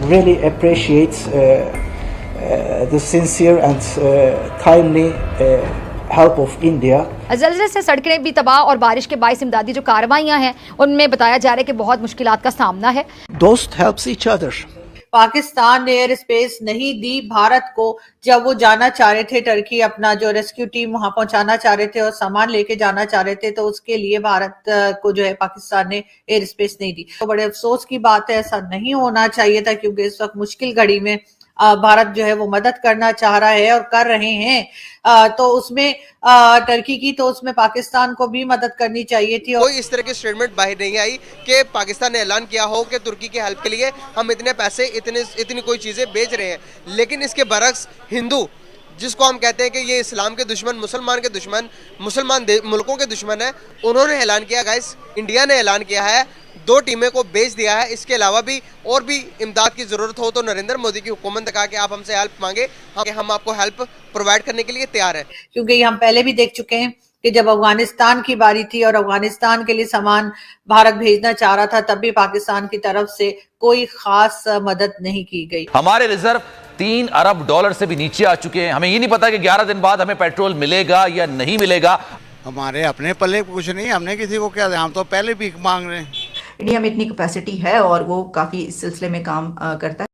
really appreciates the sincere and timely help of India. ज़लज़ले से सड़कें भी तबाह और बारिश के बाइस इमदादी जो कार्रवाइयाँ हैं उनमें बताया जा रहा है कि बहुत मुश्किलात का सामना है। Dost helps each other. Pakistan ने एयर स्पेस नहीं दी भारत को जब वो जाना चाह रहे थे टर्की, अपना जो रेस्क्यू टीम वहां पहुंचाना चाह रहे थे और सामान लेके जाना चाह रहे थे, तो उसके लिए भारत को जो है पाकिस्तान ने एयर स्पेस नहीं दी। तो बड़े अफसोस की बात है, ऐसा नहीं होना चाहिए था, क्योंकि इस वक्त मुश्किल घड़ी में भारत जो है वो मदद करना चाह रहा है और कर रहे हैं। तो उसमें टर्की की, तो उसमें पाकिस्तान को भी मदद करनी चाहिए थी। कोई इस तरह की स्टेटमेंट बाहर नहीं आई कि पाकिस्तान ने ऐलान किया हो कि तुर्की की हेल्प के लिए हम इतने पैसे इतनी कोई चीजें बेच रहे हैं। लेकिन इसके बरक्स हिंदू, जिसको हम कहते हैं कि ये इस्लाम के दुश्मन, मुसलमान के दुश्मन, मुसलमान मुल्कों के दुश्मन है, उन्होंने ऐलान किया, गाइस इंडिया ने ऐलान किया है 2 टीमें को भेज दिया है। इसके अलावा भी और भी इमदाद की जरूरत हो तो नरेंद्र मोदी की हुकूमत ने कहा कि आप हमसे हेल्प मांगे, हम आपको हेल्प प्रोवाइड करने के लिए तैयार है। क्योंकि हम पहले भी देख चुके हैं कि जब अफगानिस्तान की बारी थी और अफगानिस्तान के लिए सामान भारत भेजना चाह रहा था, तब भी पाकिस्तान की तरफ से कोई खास मदद नहीं की गई। हमारे रिजर्व $3 अरब से भी नीचे आ चुके हैं। हमें ये नहीं पता कि 11 दिन बाद हमें पेट्रोल मिलेगा या नहीं मिलेगा। हमारे अपने पल्ले कुछ नहीं, हमने किसी को क्या, हम तो पहले भीख मांग रहे हैं। इंडिया में इतनी कैपेसिटी है और वो काफी इस सिलसिले में काम करता है।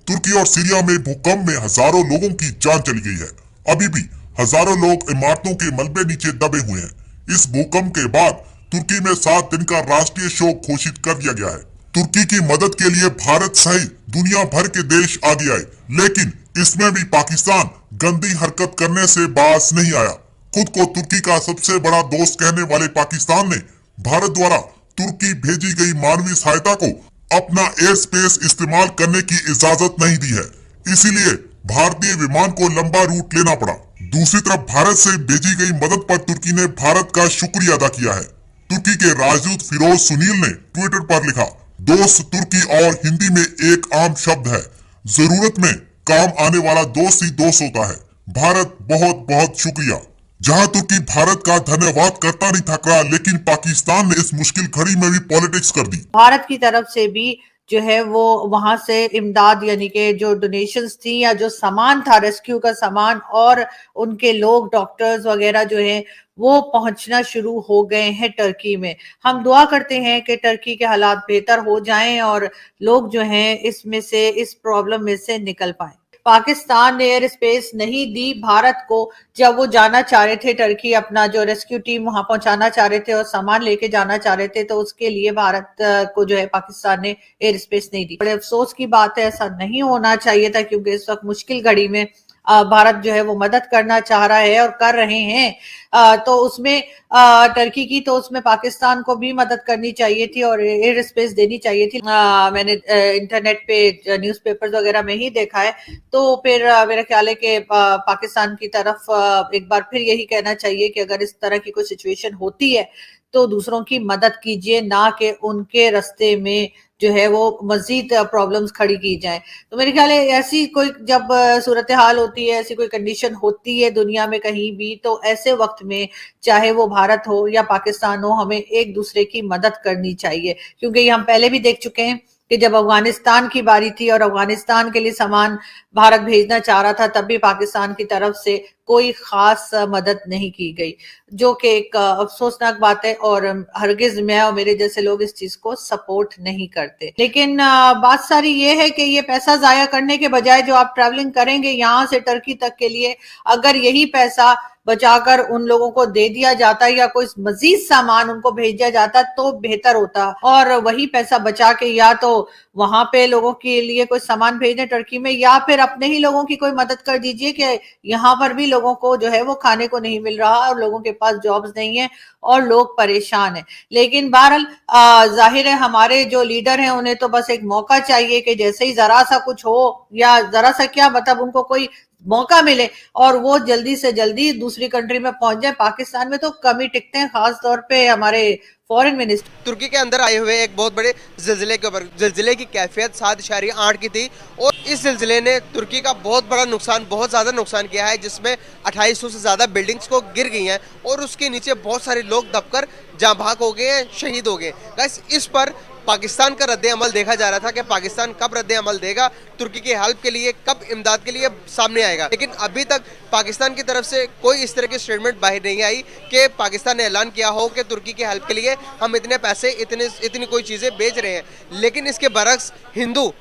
तुर्की और सीरिया में भूकंप में हजारों लोगों की जान चली गई है। अभी भी हजारों लोग इमारतों के मलबे नीचे दबे हुए हैं। इस भूकंप के बाद तुर्की में 7 दिन का राष्ट्रीय शोक घोषित कर दिया गया है। तुर्की की मदद के लिए भारत सहित दुनिया भर के देश आगे आए, लेकिन इसमें भी पाकिस्तान गंदी हरकत करने से बाज नहीं आया। खुद को तुर्की का सबसे बड़ा दोस्त कहने वाले पाकिस्तान ने भारत द्वारा तुर्की भेजी गई मानवीय सहायता को अपना एयर स्पेस इस्तेमाल करने की इजाजत नहीं दी है। इसीलिए भारतीय विमान को लंबा रूट लेना पड़ा। दूसरी तरफ भारत से भेजी गई मदद पर तुर्की ने भारत का शुक्रिया अदा किया है। तुर्की के राजदूत फिरोज सुनील ने ट्विटर पर लिखा, दोस्त तुर्की और हिंदी में एक आम शब्द है, जरूरत में काम आने वाला दोस्त ही दोस्त होता है। भारत बहुत बहुत शुक्रिया। जहां तुर्की भारत का धन्यवाद करता नहीं थक रहा, लेकिन पाकिस्तान ने इस मुश्किल घड़ी में भी पॉलिटिक्स कर दी। भारत की तरफ से भी जो है वो वहां से इमदाद, यानी कि जो डोनेशंस थी या जो सामान था, रेस्क्यू का सामान और उनके लोग, डॉक्टर्स वगैरह जो हैं वो पहुंचना शुरू हो गए हैं टर्की में। हम दुआ करते हैं कि टर्की के हालात बेहतर हो जाएं और लोग जो हैं इसमें से, इस प्रॉब्लम में से निकल पाएं। पाकिस्तान ने एयर स्पेस नहीं दी भारत को जब वो जाना चाह रहे थे टर्की, अपना जो रेस्क्यू टीम वहां पहुंचाना चाह रहे थे और सामान लेके जाना चाह रहे थे, तो उसके लिए भारत को जो है पाकिस्तान ने एयर स्पेस नहीं दी। बड़े अफसोस की बात है, ऐसा नहीं होना चाहिए था, क्योंकि इस वक्त मुश्किल घड़ी में भारत जो है वो मदद करना चाह रहा है और कर रहे हैं। तो उसमें टर्की की, तो उसमें पाकिस्तान को भी मदद करनी चाहिए थी और एयर स्पेस देनी चाहिए थी। मैंने इंटरनेट पे न्यूज़पेपर्स वगैरह में ही देखा है। तो फिर मेरा ख्याल है कि पाकिस्तान की तरफ एक बार फिर यही कहना चाहिए कि अगर इस तरह की कोई सिचुएशन होती है तो दूसरों की मदद कीजिए, ना कि उनके रास्ते में जो है वो मजीद प्रॉब्लम्स खड़ी की जाए। तो मेरे ख्याल है ऐसी कोई जब सूरत हाल होती है, ऐसी कोई कंडीशन होती है दुनिया में कहीं भी, तो ऐसे वक्त में चाहे वो भारत हो या पाकिस्तान हो, हमें एक दूसरे की मदद करनी चाहिए। क्योंकि हम पहले भी देख चुके हैं कि जब अफगानिस्तान की बारी थी और अफगानिस्तान के लिए सामान भारत भेजना चाह रहा था, तब भी पाकिस्तान की तरफ से कोई खास मदद नहीं की गई, जो कि एक अफसोसनाक बात है। और हरगिज मैं और मेरे जैसे लोग इस चीज को सपोर्ट नहीं करते। लेकिन बात सारी ये है कि ये पैसा जाया करने के बजाय जो आप ट्रैवलिंग करेंगे यहाँ से टर्की तक के लिए, अगर यही पैसा बचाकर उन लोगों को दे दिया जाता या कोई मजीद सामान उनको भेजा जाता तो बेहतर होता। और वही पैसा बचा के या तो वहां पे लोगों के लिए कोई सामान भेजने टर्की में, या फिर अपने ही लोगों की कोई मदद कर दीजिए कि यहाँ पर भी लोगों को जो है वो खाने को नहीं मिल रहा और लोगों के पास जॉब्स नहीं है और लोग परेशान हैं। लेकिन बहरहाल जाहिर है हमारे जो लीडर हैं उन्हें तो बस एक मौका चाहिए कि जैसे ही जरा सा कुछ हो, या जरा सा क्या मतलब उनको कोई मौका मिले और वो जल्दी से जल्दी दूसरी कंट्री में पहुंच जाए। पाकिस्तान में तो कम ही टिकते हैं, खास तौर पे हमारे फॉरेन मिनिस्टर। तुर्की के अंदर आए हुए एक बहुत बड़े जिलजिले के ऊपर, जिलजिले की कैफियत 7.8 की थी और इस सिलसिले ने तुर्की का बहुत बड़ा नुकसान, बहुत ज़्यादा नुकसान किया है, जिसमें 2800 से ज़्यादा बिल्डिंग्स को गिर गई हैं और उसके नीचे बहुत सारे लोग दबकर जाँ भाग हो गए हैं, शहीद हो गए। गाइस, इस पर पाकिस्तान का रद्द अमल देखा जा रहा था कि पाकिस्तान कब रद्द अमल देगा, तुर्की की हेल्प के लिए, कब इमदाद के लिए सामने आएगा। लेकिन अभी तक पाकिस्तान की तरफ से कोई इस तरह की स्टेटमेंट बाहर नहीं आई कि पाकिस्तान ने ऐलान किया हो कि तुर्की की हेल्प के लिए हम इतने पैसे, इतनी कोई चीज़ें बेच रहे हैं। लेकिन इसके बरक्स हिंदू,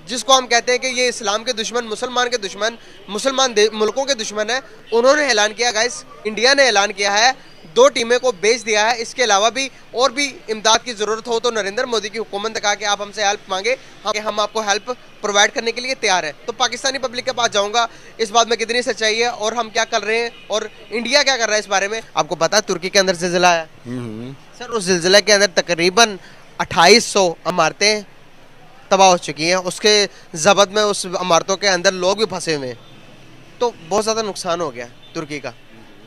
जिसको हम कहते हैं कि ये इस्लाम के दुश्मन, मुसलमान के दुश्मन, मुसलमान मुल्कों के दुश्मन है, उन्होंने ऐलान किया। गाइस, इंडिया ने ऐलान किया है, 2 टीमें को भेज दिया है। इसके अलावा भी और भी इमदाद की ज़रूरत हो तो नरेंद्र मोदी की हुकूमत ने कहा कि आप हमसे हेल्प मांगे, हम आपको हेल्प प्रोवाइड करने के लिए तैयार है। तो पाकिस्तानी पब्लिक के पास जाऊंगा, इस बात में कितनी सच्चाई है और हम क्या कर रहे हैं और इंडिया क्या कर रहा है इस बारे में। आपको पता है तुर्की के अंदर ज़िलज़ला है सर, उस ज़िलज़ले के अंदर तकरीबन 2800 इमारतें तबाह हो चुकी हैं, उसके ज़बत में उस इमारतों के अंदर लोग भी फंसे हुए हैं। तो बहुत ज़्यादा नुकसान हो गया तुर्की का।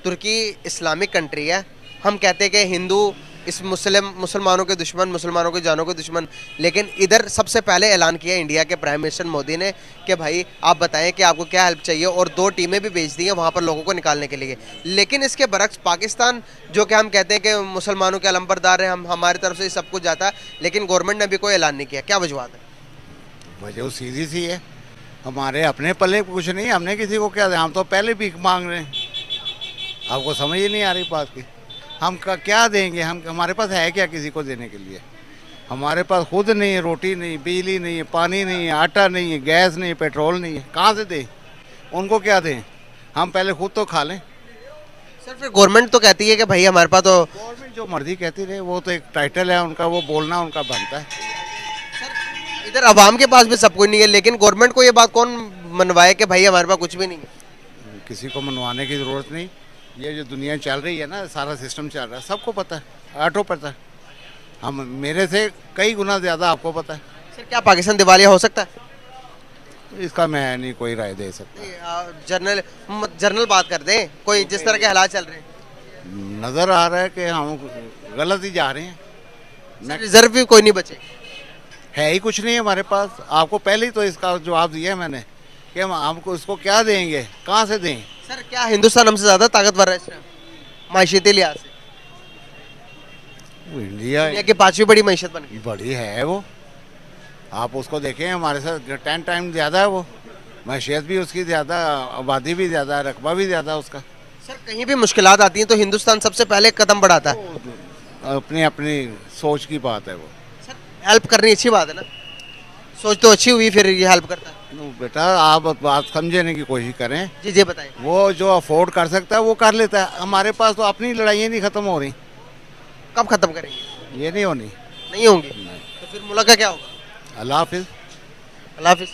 तुर्की इस्लामिक कंट्री है, हम कहते हैं कि हिंदू इस मुसलमानों के दुश्मन, मुसलमानों की जानों के दुश्मन, लेकिन इधर सबसे पहले ऐलान किया इंडिया के प्राइम मिनिस्टर मोदी ने कि भाई आप बताएं कि आपको क्या हेल्प चाहिए, और 2 टीमें भी भेज दी हैं वहाँ पर लोगों को निकालने के लिए। लेकिन इसके बरक्स पाकिस्तान, जो कि हम कहते हैं कि मुसलमानों के अलंबरदार हैं, हमारी तरफ से सब कुछ जाता है, लेकिन गवर्नमेंट ने अभी कोई ऐलान नहीं किया। क्या वजूहत है? वजह सीधी सी है, हमारे अपने पल्ले कुछ नहीं, हमने किसी को क्या, हम तो पहले भीख मांग रहे हैं। आपको समझ ही नहीं आ रही बात की, हम क्या देंगे, हम हमारे पास है क्या किसी को देने के लिए? हमारे पास खुद नहीं है, रोटी नहीं, बिजली नहीं है, पानी नहीं है, आटा नहीं है, गैस नहीं, पेट्रोल नहीं है, कहाँ से दें? उनको क्या दें? हम पहले खुद तो खा लें। सर, फिर गवर्नमेंट तो कहती है कि भाई हमारे पास तो, गवर्नमेंट जो मर्जी कहती रहे, वो तो एक टाइटल है उनका, वो बोलना उनका बनता है। सर, इधर अवाम के पास भी सब कुछ नहीं है, लेकिन गवर्नमेंट को ये बात कौन मनवाए कि भाई हमारे पास कुछ भी नहीं है? किसी को मनवाने की ज़रूरत नहीं, ये जो दुनिया चल रही है ना, सारा सिस्टम चल रहा है, सबको पता है, ऑटो पता है, हम मेरे से कई गुना ज़्यादा आपको पता है। सर, क्या पाकिस्तान दिवालिया हो सकता है? इसका मैं नहीं कोई राय दे सकता। जनरल बात कर दें, कोई जिस तरह के हालात चल रहे हैं, नज़र आ रहा है कि हम गलत ही जा रहे हैं। रिजर्व भी कोई नहीं बचे, है ही कुछ नहीं हमारे पास। आपको पहले ही तो इसका जवाब दिया है मैंने कि हम आपको इसको क्या देंगे, कहाँ से दें। सर, क्या हिंदुस्तान हमसे ज़्यादा ताकतवर है इस टाइम मायशती लिहाज से? इंडिया दुनिया की 5वीं बड़ी मैशत बन गई। बड़ी है वो, आप उसको देखें, हमारे साथ 10 टाइम ज़्यादा है वो, मैशियत भी उसकी ज़्यादा, आबादी भी ज़्यादा, रकबा भी ज़्यादा उसका। सर, कहीं भी मुश्किलात आती हैं तो हिंदुस्तान सबसे पहले कदम बढ़ाता है। अपनी अपनी सोच की बात है वो। सर, हेल्प करनी अच्छी बात है ना, सोच तो अच्छी हुई, फिर ये हेल्प करता है। बेटा, आप बात समझने की कोशिश करें। जी जी बताइए। वो जो अफोर्ड कर सकता है वो कर लेता है, हमारे पास तो अपनी लड़ाइयाँ नहीं ख़त्म हो रही। कब ख़त्म करेंगे? ये नहीं होनी, नहीं होंगी। तो फिर मुल्क का क्या होगा? अल्लाह हाफिज़। अल्लाह हाफिज़।